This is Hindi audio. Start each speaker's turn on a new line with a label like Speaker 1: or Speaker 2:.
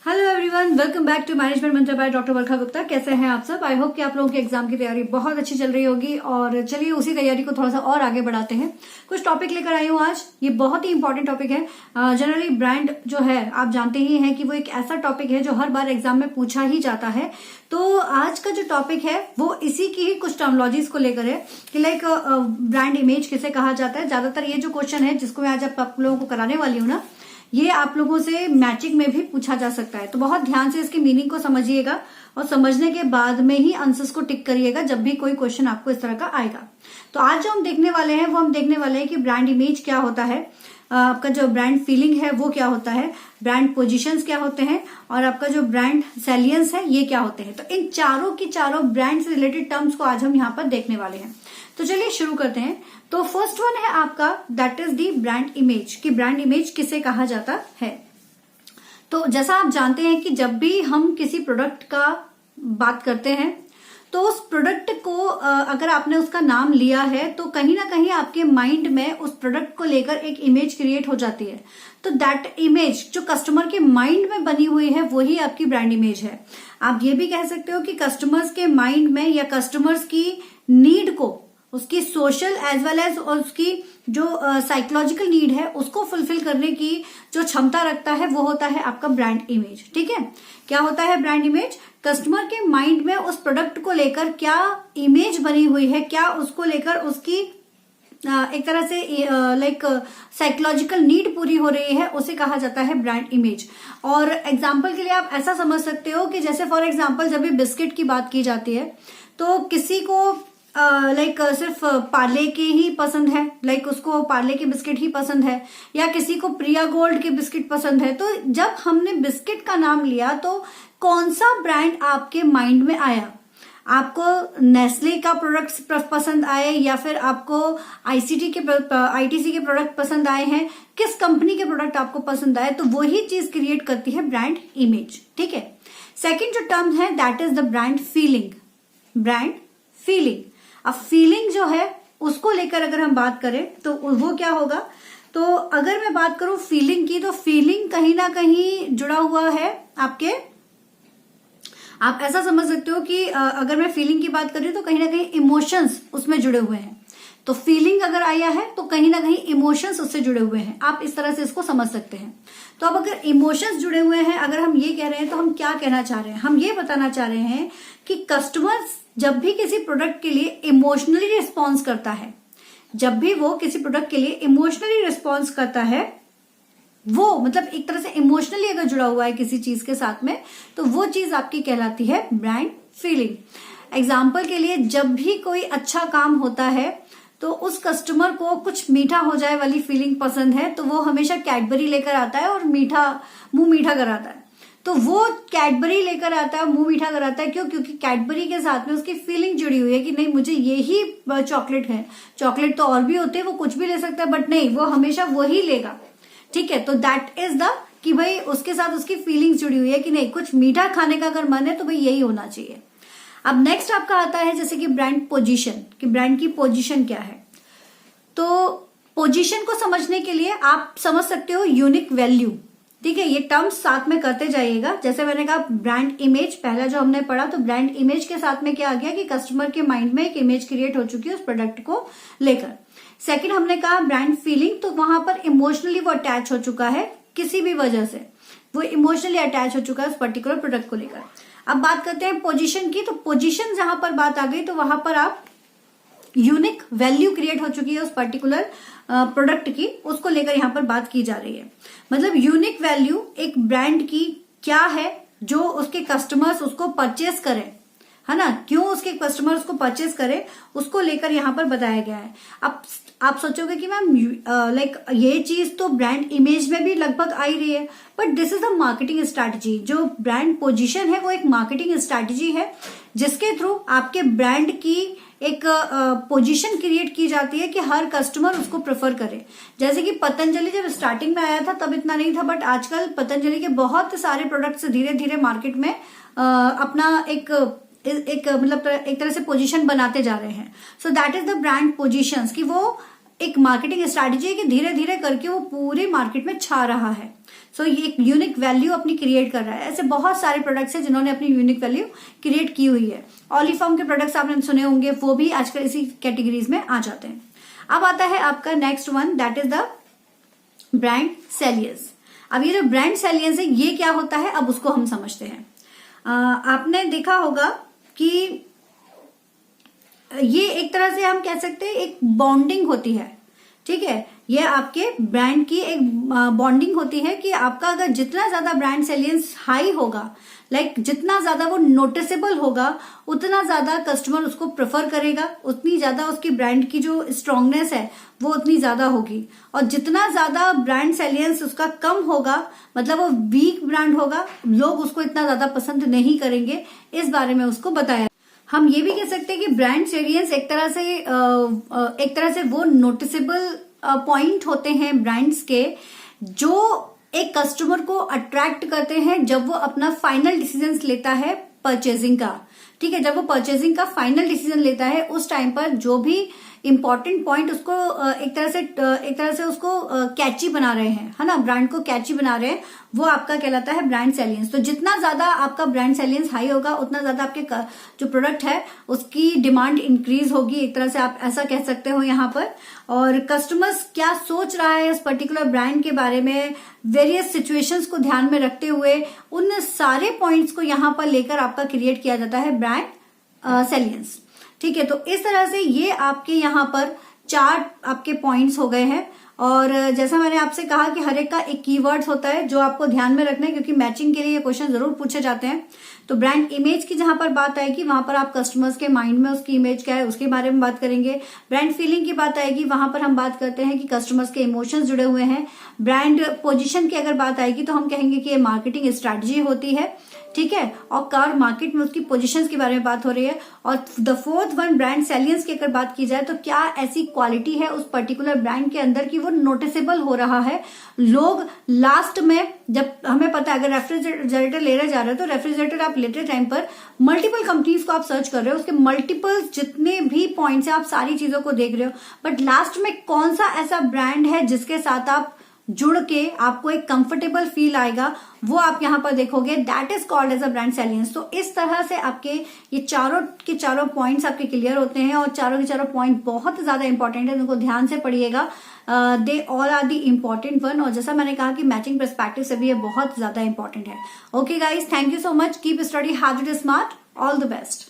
Speaker 1: Hello everyone, welcome back to management Mantra by doctor Varsha Gupta. कैसे हैं आप सब? आई होप कि आप लोगों की एग्जाम की तैयारी बहुत अच्छी चल रही होगी। और चलिए उसी तैयारी को थोड़ा सा और आगे बढ़ाते हैं। कुछ टॉपिक लेकर आई हूँ आज। ये बहुत ही इंपॉर्टेंट टॉपिक है। जनरली ब्रांड जो है आप जानते ही हैं कि वो एक ऐसा टॉपिक है जो हर बार एग्जाम में पूछा ही जाता है। तो आज का जो टॉपिक है वो इसी की ही कुछ टर्मिनोलॉजीज को लेकर है कि लाइक ब्रांड इमेज किसे कहा जाता है। ज्यादातर ये जो क्वेश्चन है जिसको मैं आज आप लोगों को कराने वाली हूँ ना, ये आप लोगों से मैचिंग में भी पूछा जा सकता है। तो बहुत ध्यान से इसकी मीनिंग को समझिएगा और समझने के बाद में ही आंसर्स को टिक करिएगा जब भी कोई क्वेश्चन आपको इस तरह का आएगा। तो आज जो हम देखने वाले हैं वो हम देखने वाले हैं कि ब्रांड इमेज क्या होता है, आपका जो ब्रांड फीलिंग है वो क्या होता है, ब्रांड पोजीशंस क्या होते हैं और आपका जो ब्रांड सैलियंस है ये क्या होते हैं। तो इन चारों की चारों ब्रांड से रिलेटेड टर्म्स को आज हम यहाँ पर देखने वाले हैं। तो चलिए शुरू करते हैं। तो फर्स्ट वन है आपका that is the brand image, कि ब्रांड इमेज किसे कहा जाता है। तो जैसा आप जानते हैं कि जब भी हम किसी प्रोडक्ट का बात करते हैं तो उस प्रोडक्ट को अगर आपने उसका नाम लिया है तो कहीं ना कहीं आपके माइंड में उस प्रोडक्ट को लेकर एक इमेज क्रिएट हो जाती है। तो दैट इमेज जो कस्टमर के माइंड में बनी हुई है वही आपकी ब्रांड इमेज है। आप ये भी कह सकते हो कि कस्टमर्स के माइंड में या कस्टमर्स की नीड को, उसकी सोशल एज वेल एज और उसकी जो साइकोलॉजिकल नीड है उसको फुलफिल करने की जो क्षमता रखता है वो होता है आपका ब्रांड इमेज। ठीक है, क्या होता है ब्रांड इमेज? कस्टमर के माइंड में उस प्रोडक्ट को लेकर क्या इमेज बनी हुई है, क्या उसको लेकर उसकी एक तरह से लाइक साइकोलॉजिकल नीड पूरी हो रही है, उसे कहा जाता है ब्रांड इमेज। और एग्जाम्पल के लिए आप ऐसा समझ सकते हो कि जैसे फॉर एग्जाम्पल जब भी बिस्किट की बात की जाती है तो किसी को लाइक सिर्फ पार्ले के ही पसंद है, लाइक उसको पार्ले के बिस्किट ही पसंद है, या किसी को प्रिया गोल्ड के बिस्किट पसंद है। तो जब हमने बिस्किट का नाम लिया तो कौन सा ब्रांड आपके माइंड में आया? आपको नेस्ले का प्रोडक्ट्स पसंद आए या फिर आपको आईटीसी के प्रोडक्ट पसंद आए हैं? किस कंपनी के प्रोडक्ट आपको पसंद आए? तो वही चीज क्रिएट करती है ब्रांड इमेज। ठीक है, सेकेंड जो टर्म है that is the brand feeling. Brand feeling, अब फीलिंग जो है उसको लेकर अगर हम बात करें तो वो क्या होगा? तो अगर मैं बात करूं फीलिंग की, तो फीलिंग कहीं ना कहीं जुड़ा हुआ है आपके, आप ऐसा समझ सकते हो कि अगर मैं फीलिंग की बात कर रही हूं तो कहीं ना कहीं इमोशंस उसमें जुड़े हुए हैं। तो फीलिंग अगर आया है तो कहीं ना कहीं इमोशंस उससे जुड़े हुए हैं। आप इस तरह से इसको समझ सकते हैं। तो अब अगर इमोशंस जुड़े हुए हैं, अगर हम ये कह रहे हैं तो हम क्या कहना चाह रहे हैं? हम ये बताना चाह रहे हैं कि कस्टमर्स जब भी किसी प्रोडक्ट के लिए इमोशनली रिस्पॉन्स करता है, जब भी वो किसी प्रोडक्ट के लिए इमोशनली रिस्पॉन्स करता है, वो मतलब एक तरह से इमोशनली अगर जुड़ा हुआ है किसी चीज के साथ में, तो वो चीज आपकी कहलाती है ब्रांड फीलिंग। एग्जाम्पल के लिए जब भी कोई अच्छा काम होता है तो उस कस्टमर को कुछ मीठा हो जाए वाली फीलिंग पसंद है, तो वो हमेशा कैडबरी लेकर आता है और मुंह मीठा कराता है। तो वो कैडबरी लेकर आता है, मुंह मीठा कराता है। क्यों? क्योंकि कैडबरी के साथ में उसकी फीलिंग जुड़ी हुई है कि नहीं, मुझे यही चॉकलेट है। चॉकलेट तो और भी होते हैं, वो कुछ भी ले सकता है, बट नहीं, वो हमेशा वही लेगा। ठीक है, तो दैट इज द कि भाई उसके साथ उसकी फीलिंग जुड़ी हुई है कि नहीं, कुछ मीठा खाने का अगर मन है तो भाई यही होना चाहिए। अब नेक्स्ट आपका आता है जैसे कि ब्रांड पोजीशन, कि ब्रांड की पोजीशन क्या है। तो पोजीशन को समझने के लिए आप समझ सकते हो यूनिक वैल्यू। ठीक है, ये टर्म्स साथ में करते जाइएगा। जैसे मैंने कहा ब्रांड इमेज, पहला जो हमने पढ़ा, तो ब्रांड इमेज के साथ में क्या आ गया कि कस्टमर के माइंड में एक इमेज क्रिएट हो चुकी है उस प्रोडक्ट को लेकर। सेकंड हमने कहा ब्रांड फीलिंग, तो वहां पर इमोशनली वो अटैच हो चुका है, किसी भी वजह से वो इमोशनली अटैच हो चुका है उस पर्टिकुलर प्रोडक्ट को लेकर। अब बात करते हैं पोजीशन की। तो पोजीशन जहां पर बात आ गई तो वहां पर आप यूनिक वैल्यू क्रिएट हो चुकी है उस पर्टिकुलर प्रोडक्ट की, उसको लेकर यहां पर बात की जा रही है। मतलब यूनिक वैल्यू एक ब्रांड की क्या है जो उसके कस्टमर्स उसको परचेस करें, है ना, क्यों उसके कस्टमर उसको परचेस करें, उसको लेकर यहां पर बताया गया है। अब आप सोचोगे कि मैम लाइक ये चीज तो ब्रांड इमेज में भी लगभग आ ही रही है, but this is a marketing strategy. जो ब्रांड पोजीशन है वो एक मार्केटिंग स्ट्रैटेजी है जिसके थ्रू आपके ब्रांड की एक पोजीशन क्रिएट की जाती है कि हर कस्टमर उसको प्रेफर करे। जैसे कि पतंजलि जब स्टार्टिंग में आया था तब इतना नहीं था, बट आजकल पतंजलि के बहुत सारे प्रोडक्ट्स धीरे धीरे मार्केट में अपना एक मतलब एक तरह से पोजीशन बनाते जा रहे हैं। So that is the brand positions, कि वो एक मार्केटिंग स्ट्रैटेजी है कि धीरे धीरे करके वो पूरी मार्केट में छा रहा है। सो ये एक यूनिक वैल्यू अपनी क्रिएट कर रहा है। ऐसे बहुत सारे प्रोडक्ट्स हैं जिन्होंने अपनी यूनिक वैल्यू क्रिएट की हुई है। ऑलीफॉर्म के प्रोडक्ट्स आपने सुने होंगे, वो भी आजकल इसी कैटेगरीज में आ जाते हैं। अब आता है आपका next one, that is the brand salience. अब ये जो ब्रांड सैलियंस है ये क्या होता है, अब उसको हम समझते हैं। आपने देखा होगा कि ये एक तरह से हम कह सकते हैं एक बॉन्डिंग होती है, ठीक है। ये आपके ब्रांड की एक बॉन्डिंग होती है कि आपका अगर जितना ज्यादा ब्रांड सैलियंस हाई होगा, लाइक जितना ज्यादा वो नोटिसेबल होगा, उतना ज्यादा कस्टमर उसको प्रेफर करेगा, उतनी ज्यादा उसकी ब्रांड की जो स्ट्रांगनेस है वो उतनी ज्यादा होगी। और जितना ज्यादा ब्रांड सैलियंस उसका कम होगा, मतलब वो वीक ब्रांड होगा, लोग उसको इतना ज्यादा पसंद नहीं करेंगे। इस बारे में उसको बताया। हम ये भी कह सकते हैं कि ब्रांड सैलियंस एक तरह से वो नोटिसेबल पॉइंट होते हैं ब्रांड्स के, जो एक कस्टमर को अट्रैक्ट करते हैं जब वो अपना फाइनल डिसीजन लेता है परचेजिंग का, ठीक है। जब वो परचेजिंग का फाइनल डिसीजन लेता है उस टाइम पर जो भी इंपॉर्टेंट पॉइंट उसको एक तरह से उसको कैची बना रहे हैं, है ना, ब्रांड को कैची बना रहे हैं, वो आपका कहलाता है ब्रांड सैलियंस। तो जितना ज्यादा आपका ब्रांड सैलियंस हाई होगा, उतना ज्यादा आपके जो प्रोडक्ट है उसकी डिमांड इंक्रीज होगी, एक तरह से आप ऐसा कह सकते हो यहाँ पर। और कस्टमर्स क्या सोच रहा है उस पर्टिकुलर ब्रांड के बारे में, वेरियस सिचुएशंस को ध्यान में रखते हुए उन सारे पॉइंट्स को यहाँ पर लेकर आपका क्रिएट किया जाता है ब्रांड सैलियंस, ठीक है। तो इस तरह से ये आपके यहाँ पर 4 आपके पॉइंट्स हो गए हैं। और जैसा मैंने आपसे कहा कि हर एक का एक कीवर्ड्स होता है जो आपको ध्यान में रखना है, क्योंकि मैचिंग के लिए ये क्वेश्चन जरूर पूछे जाते हैं। तो ब्रांड इमेज की जहां पर बात आएगी वहां पर आप कस्टमर्स के माइंड में उसकी इमेज क्या है उसके बारे में बात करेंगे। ब्रांड फीलिंग की बात आएगी, वहां पर हम बात करते हैं कि कस्टमर्स के इमोशंस जुड़े हुए हैं। ब्रांड पोजीशन की अगर बात आएगी तो हम कहेंगे कि ये मार्केटिंग स्ट्रैटेजी होती है, ठीक है। और कार मार्केट में उसकी पोजीशंस के बारे में बात हो रही है। और द फोर्थ वन ब्रांड सैलियंस की अगर बात की जाए तो क्या ऐसी क्वालिटी है उस पर्टिकुलर ब्रांड के अंदर कि वो नोटिसेबल हो रहा है। लोग लास्ट में, जब हमें पता है अगर रेफ्रिजरेटर लेने जा रहे हो तो रेफ्रिजरेटर आप लेते टाइम पर मल्टीपल कंपनीज को आप सर्च कर रहे हो, उसके मल्टीपल जितने भी पॉइंट्स है आप सारी चीजों को देख रहे हो, बट लास्ट में कौन सा ऐसा ब्रांड है जिसके साथ आप जुड़ के आपको एक कंफर्टेबल फील आएगा, वो आप यहां पर देखोगे। That is called as a brand salience. तो इस तरह से आपके ये चारों के चारों पॉइंट्स आपके क्लियर होते हैं और चारों के चारों पॉइंट बहुत ज्यादा इंपॉर्टेंट है, उनको ध्यान से पढ़िएगा। They all are the important one. और जैसा मैंने कहा कि मैचिंग पर्सपेक्टिव से भी ये बहुत ज्यादा इंपॉर्टेंट है। Okay guys, thank you so much. Keep study, have it smart, all the best.